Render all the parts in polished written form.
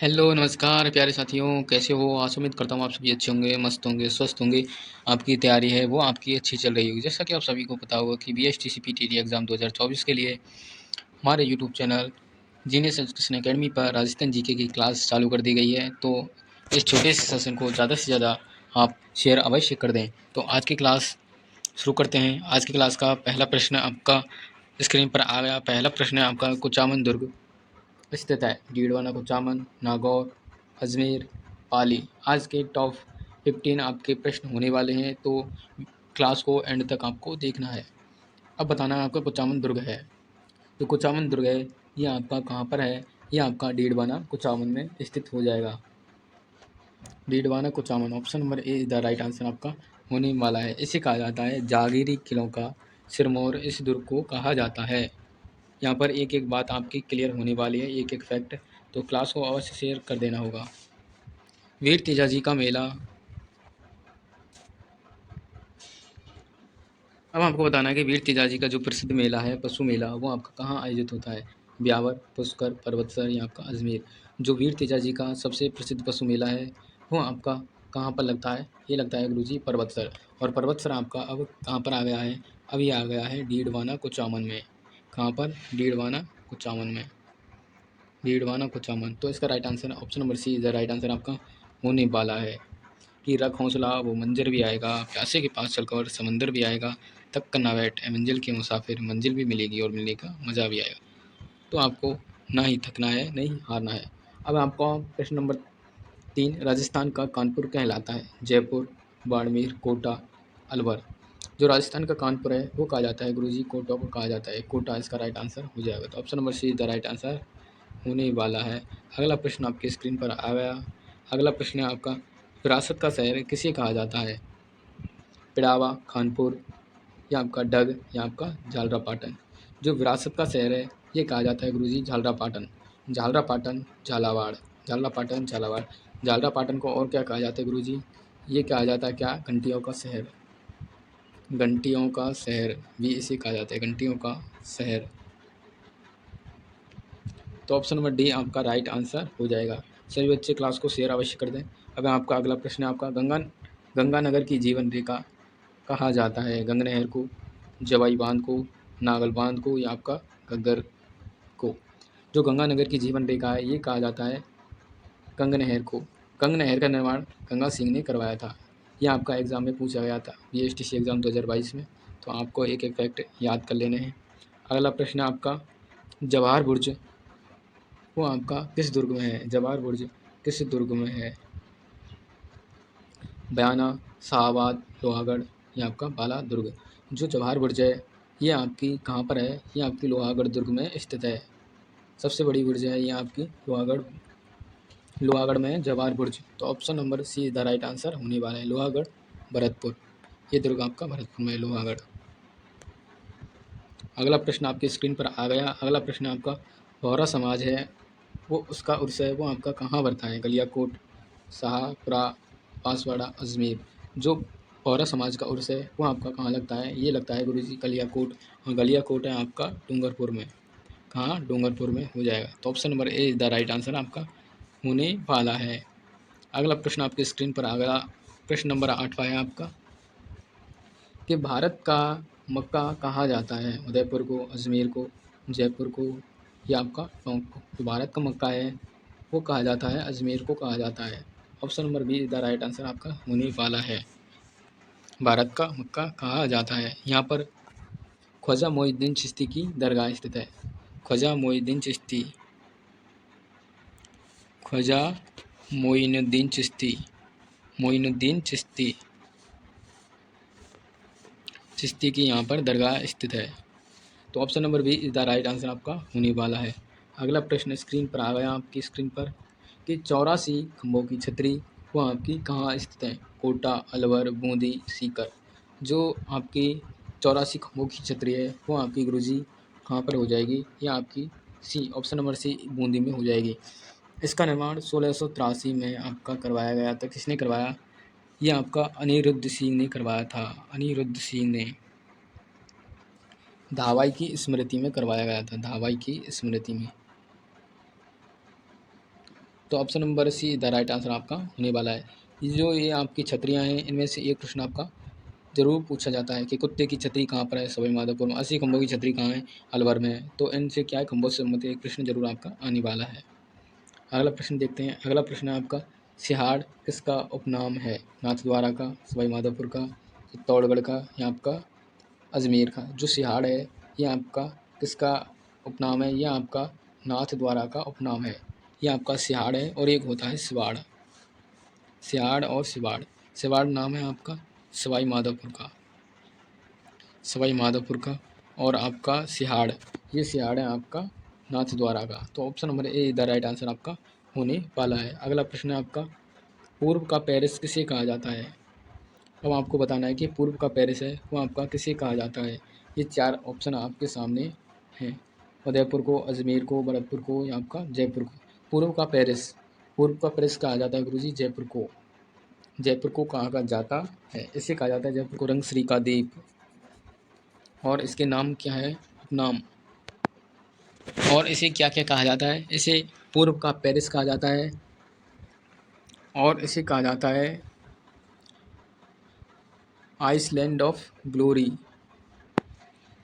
Hello नमस्कार प्यारे साथियों, कैसे हो? आशा उम्मीद करता हूँ आप सभी अच्छे होंगे, मस्त होंगे, स्वस्थ होंगे। आपकी तैयारी है वो आपकी अच्छी चल रही होगी। जैसा कि आप सभी को पता होगा कि बीएसटीसी पीटीटी एग्ज़ाम 2024 के लिए हमारे YouTube channel genius education academy पर राजस्थान जीके की क्लास चालू कर दी गई है। तो इस छोटे से सेशन को ज़्यादा से ज़्यादा आप शेयर अवश्य कर दें। तो आज की क्लास शुरू करते हैं। आज की क्लास का पहला प्रश्न आपका स्क्रीन पर आ गया। पहला प्रश्न है आपका, कुचामन दुर्ग स्थित है? डीडवाना, कुचामन, नागौर, अजमेर, पाली। आज के टॉप 15 आपके प्रश्न होने वाले हैं, तो क्लास को एंड तक आपको देखना है। अब बताना है आपका कुचामन दुर्ग है। जो कुचामन दुर्ग है ये आपका कहाँ पर है? ये आपका डीडवाना कुचामन में स्थित हो जाएगा। Didwana Kuchaman, option number A is the right answer आपका होने वाला है। इसे कहा जाता है जागीरी किलों का सिरमौर। इस दुर्ग को कहा जाता है। यहाँ पर एक एक बात आपकी क्लियर होने वाली है, एक एक फैक्ट। तो क्लास को अवश्य शेयर कर देना होगा। वीर तेजाजी का मेला, अब आपको बताना है कि वीर तेजाजी का जो प्रसिद्ध मेला है, पशु मेला, वो आपका कहाँ आयोजित होता है? ब्यावर, पुष्कर, पर्वतसर या आपका अजमेर। जो वीर तेजाजी का सबसे प्रसिद्ध पशु मेला है वो आपका कहाँ पर लगता है? ये लगता है गुरुजी पर्वतसर। और पर्वतसर आपका अब कहाँ पर आ गया है? अब ये आ गया है डीडवाना कुचामन में। कहाँ पर? डीडवाना कुचामन में। डीडवाना कुचामन। तो इसका right answer option number C is the right answer आपका होने वाला है। कि रख हौसला वो मंजर भी आएगा, प्यासे के पास चलकर समंदर भी आएगा, तक कर ना बैठ ए मंजिल के मुसाफिर, मंजिल भी मिलेगी और मिलने का मज़ा भी आएगा। तो आपको ना ही थकना है, नहीं हारना है। अब आपका प्रश्न नंबर 3, राजस्थान का कानपुर कहलाता है? जयपुर, बाड़मेर, कोटा, अलवर। जो राजस्थान का कानपुर है वो कहा जाता है गुरुजी कोटा को कहा जाता है। कोटा इसका राइट आंसर हो जाएगा। तो option number C is the right answer होने वाला है। अगला प्रश्न आपकी स्क्रीन पर आ गया। अगला प्रश्न है आपका, विरासत का शहर किसे कहा जाता है? पिड़ावा, खानपुर या आपका डग या आपका झालरापाटन। जो विरासत का शहर है ये कहा जाता है गुरुजी झालरापाटन। झालरापाटन, झालावाड़। झालरापाटन, झालावाड़। झालरापाटन को और क्या कहा जाता है गुरुजी? ये कहा जाता है क्या? घंटियों का शहर। घंटियों का शहर भी इसे कहा जाता है, घंटियों का शहर। तो ऑप्शन नंबर डी आपका राइट आंसर हो जाएगा। सभी बच्चे क्लास को शेयर अवश्य कर दें। अब आपका अगला प्रश्न है आपका, गंगानगर की जीवन रेखा कहा जाता है? गंग नहर को, जवाई बांध को, नागल बांध को या आपका घग्गर को। जो गंगानगर की जीवन रेखा है ये कहा जाता है गंग नहर को। गंग नहर का निर्माण गंगा सिंह ने करवाया था। ये आपका एग्ज़ाम में पूछा गया था, बीएसटीसी एग्ज़ाम 2022 में। तो आपको एक एक फैक्ट याद कर लेने हैं। अगला प्रश्न आपका, जवाहर बुर्ज वो आपका किस दुर्ग में है? जवाहर बुर्ज किस दुर्ग में है? बयाना, शाहाबाद, लोहागढ़ या आपका बाला दुर्ग। जो जवाहर बुर्ज है ये आपकी कहाँ पर है? ये आपकी लोहागढ़ दुर्ग में स्थित है। सबसे बड़ी बुर्ज है ये आपकी लोहागढ़ में है जवाहर बुर्ज। तो option number C is the right answer होने वाला है, लोहागढ़, भरतपुर। ये दुर्ग आपका भरतपुर में है, लोहागढ़। अगला प्रश्न आपकी स्क्रीन पर आ गया। अगला प्रश्न आपका, भौरा समाज है वो उसका उर्स है वो आपका कहाँ बढ़ता है? गलियाकोट, शाहपुरा, बांसवाड़ा, अजमेर। जो भौरा समाज का उर्स है वो आपका कहाँ लगता है? ये लगता है गुरुजी गलियाकोट। और गलियाकोट है आपका डूंगरपुर में। कहाँ? डूंगरपुर में हो जाएगा। तो option number A is the right answer आपका होने वाला है। अगला प्रश्न आपकी स्क्रीन पर आ गया। प्रश्न नंबर 8वां है आपका, कि भारत का मक्का कहा जाता है? उदयपुर को, अजमेर को, जयपुर को या आपका टोंक को। जो भारत का मक्का है वो कहा जाता है अजमेर को कहा जाता है। Option number B is the right answer आपका होने वाला है। भारत का मक्का कहा जाता है। यहाँ पर ख्वाजा मोइनुद्दीन चिश्ती की दरगाह स्थित है। ख्वाजा मोइनुद्दीन चिश्ती, ख्वाजा मोइनुद्दीन चिश्ती, मोइनुद्दीन चिश्ती, चिश्ती की यहाँ पर दरगाह स्थित है। तो option number B is the right answer आपका होने वाला है। अगला प्रश्न स्क्रीन पर आ गया आपकी स्क्रीन पर, कि 84 खंभों की छतरी वो आपकी कहाँ स्थित है? कोटा, अलवर, बूंदी, सीकर। जो आपकी 84 खंभों की छतरी है वो आपकी गुरुजी कहाँ पर हो जाएगी? ये आपकी सी, ऑप्शन नंबर सी, बूंदी में हो जाएगी। इसका निर्माण 1683 में आपका करवाया गया था। किसने करवाया? ये आपका अनिरुद्ध सिंह ने करवाया था। अनिरुद्ध सिंह ने धावाई की स्मृति में करवाया गया था। धावाई की स्मृति में। तो option number see the right answer आपका होने वाला है। ये आपकी छतरियाँ हैं, इनमें से एक प्रश्न आपका ज़रूर पूछा जाता है कि कुत्ते की छतरी कहाँ पर है, सवाई माधोपुर में। 80 खंभों की छतरी कहाँ है, अलवर में है। तो इनसे क्या है, खंभों से संबंधित एक प्रश्न जरूर आपका आने वाला है। अगला प्रश्न देखते हैं। अगला प्रश्न है आपका, सिहाड़ किसका उपनाम है? नाथद्वारा का, सवाई माधोपुर का, चित्तौड़गढ़ का या आपका अजमेर का। जो सिहाड़ है ये आपका किसका उपनाम है? ये आपका नाथद्वारा का उपनाम है। ये आपका सिहाड़ है और एक होता है सिवाड़। सिहाड़ और सिवाड़। सिवाड़ नाम है आपका सवाई माधोपुर का, सवाई माधोपुर का। और आपका सिहाड़, ये सिहाड़ है आपका नाथद्वारा का। तो option number A the right answer आपका होने वाला है। अगला प्रश्न है आपका, पूर्व का पेरिस किसे कहा जाता है? अब आपको बताना है कि पूर्व का पेरिस है वो आपका किसे कहा जाता है। ये 4 ऑप्शन आपके सामने हैं, उदयपुर को, अजमेर को, भरतपुर को या आपका जयपुर को। पूर्व का पेरिस, पूर्व का पेरिस कहा जाता है गुरुजी जयपुर को। जयपुर को कहा जाता है, इसे कहा जाता है जयपुर को रंगश्री का द्वीप। और इसके नाम क्या है, उपनाम। और इसे क्या क्या कहा जाता है? इसे पूर्व का पेरिस कहा जाता है और इसे कहा जाता है आइसलैंड ऑफ ग्लोरी,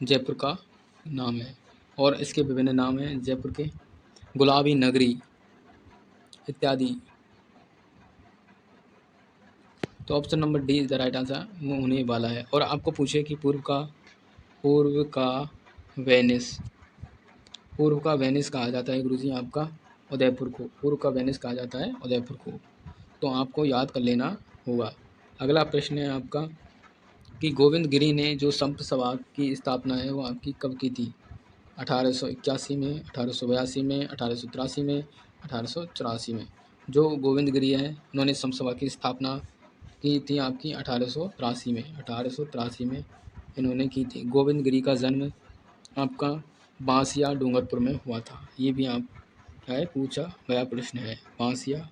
जयपुर का नाम है। और इसके विभिन्न नाम हैं जयपुर के, गुलाबी नगरी इत्यादि। तो option number D is the right answer वो होने वाला है। और आपको पूछे कि पूर्व का वेनिस, पूर्व का वेनिस कहा जाता है गुरुजी आपका उदयपुर को। पूर्व का वेनिस कहा जाता है उदयपुर को। तो आपको याद कर लेना होगा। अगला प्रश्न है आपका कि गोविंद गिरी ने जो संत सभा की स्थापना है वो आपकी कब की थी? 1881 में, 1882 में, 1883 में, 1884 में। जो गोविंद गिरी है उन्होंने संत सभा की स्थापना की थी आपकी 1883 में। 1883 में इन्होंने की थी। गोविंद गिरी का जन्म आपका बांसिया डूंगरपुर में हुआ था। ये भी आप है पूछा गया प्रश्न है, बांसिया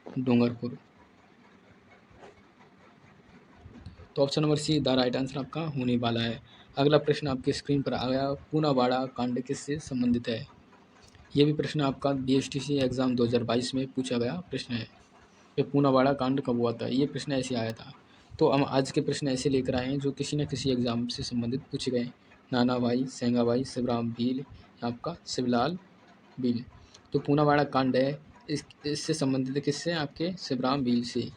डूंगरपुर। तो option number see the right answer आपका होने वाला है। अगला प्रश्न आपकी स्क्रीन पर आ गया, पूनावाड़ा कांड किससे संबंधित है? ये भी प्रश्न आपका बीएसटीसी एग्ज़ाम 2022 में पूछा गया प्रश्न है कि पूनावाड़ा कांड कब हुआ था। ये प्रश्न ऐसे आया था। तो हम आज के प्रश्न ऐसे लेकर आए हैं जो किसी न किसी एग्ज़ाम से संबंधित पूछे गए। नाना भाई, सेंगा भाई, शिवराम भील, आपका शिवलाल भील। तो पूनावाड़ा कांड है, इससे संबंधित है किससे? आपके शिवराम भील से।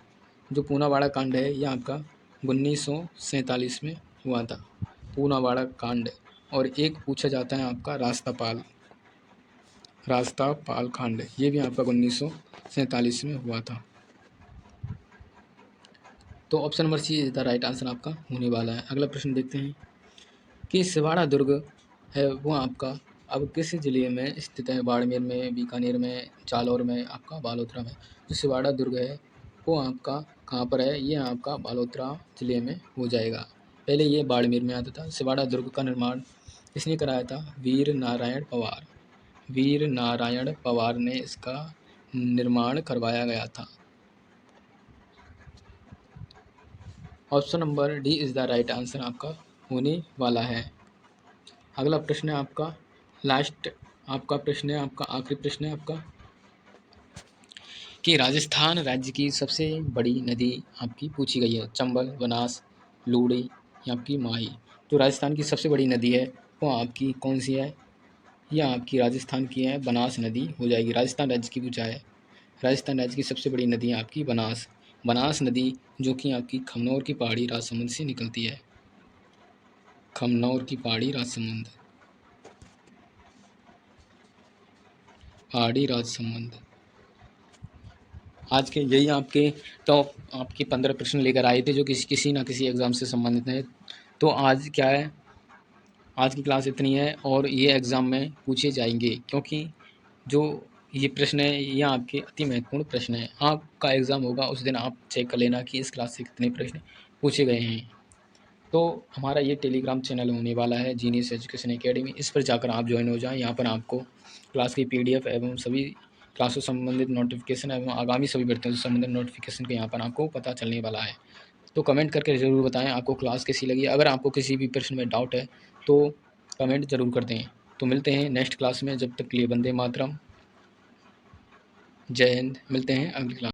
जो पूनावाड़ा कांड है यह आपका 1947 में हुआ था, पूनावाड़ा कांड। और एक पूछा जाता है आपका रास्तापाल कांड, ये भी आपका 1947 में हुआ था। तो option number C is the right answer आपका होने वाला है। अगला प्रश्न देखते हैं कि सिवाड़ा दुर्ग है वो आपका अब किस जिले में स्थित है? बाड़मेर में, बीकानेर में, जालौर में, आपका बालोतरा में। जो सिवाड़ा दुर्ग है वो आपका कहाँ पर है? ये आपका बालोतरा जिले में हो जाएगा। पहले ये बाड़मेर में आता था। सिवाड़ा दुर्ग का निर्माण किसने कराया था? वीर नारायण पवार। वीर नारायण पवार ने इसका निर्माण करवाया गया था। Option number D is the right answer आपका होने वाला है। अगला प्रश्न है आपका लास्ट, आपका प्रश्न है आपका आखिरी प्रश्न है आपका कि राजस्थान राज्य की सबसे बड़ी नदी आपकी पूछी गई है। चंबल, बनास, लूड़ी या आपकी माही। जो राजस्थान की सबसे बड़ी नदी है वो आपकी कौन सी है? यह आपकी राजस्थान की है, बनास नदी हो जाएगी। राजस्थान राज्य की पूछा है। राजस्थान राज्य की सबसे बड़ी नदी है आपकी बनास, बनास नदी, जो कि आपकी खमनौर की पहाड़ी राजसमंद से निकलती है। खमनौर की पहाड़ी राजसमंद, पहाड़ी राजसमंद। आज के यही आपके टॉप आपके 15 प्रश्न लेकर आए थे जो किसी ना किसी एग्ज़ाम से संबंधित है। तो आज क्या है, आज की क्लास इतनी है और ये एग्ज़ाम में पूछे जाएंगे, क्योंकि जो ये प्रश्न है ये आपके अति महत्वपूर्ण प्रश्न है। आपका एग्ज़ाम होगा उस दिन आप चेक कर लेना कि इस क्लास से कितने प्रश्न पूछे गए हैं। तो हमारा ये टेलीग्राम चैनल होने वाला है जीनियस एजुकेशन एकेडमी, इस पर जाकर आप ज्वाइन हो जाएं। यहाँ पर आपको क्लास की पीडीएफ एवं सभी क्लासों से संबंधित नोटिफिकेशन एवं आगामी सभी भर्तियों से संबंधित नोटिफिकेशन का यहाँ पर आपको पता चलने वाला है। तो कमेंट करके ज़रूर बताएं आपको क्लास कैसी लगी। अगर आपको किसी भी प्रश्न में डाउट है तो कमेंट ज़रूर कर दें। तो मिलते हैं नेक्स्ट क्लास में, जब तक के लिए वंदे मातरम, जय हिंद। मिलते हैं अगली क्लास।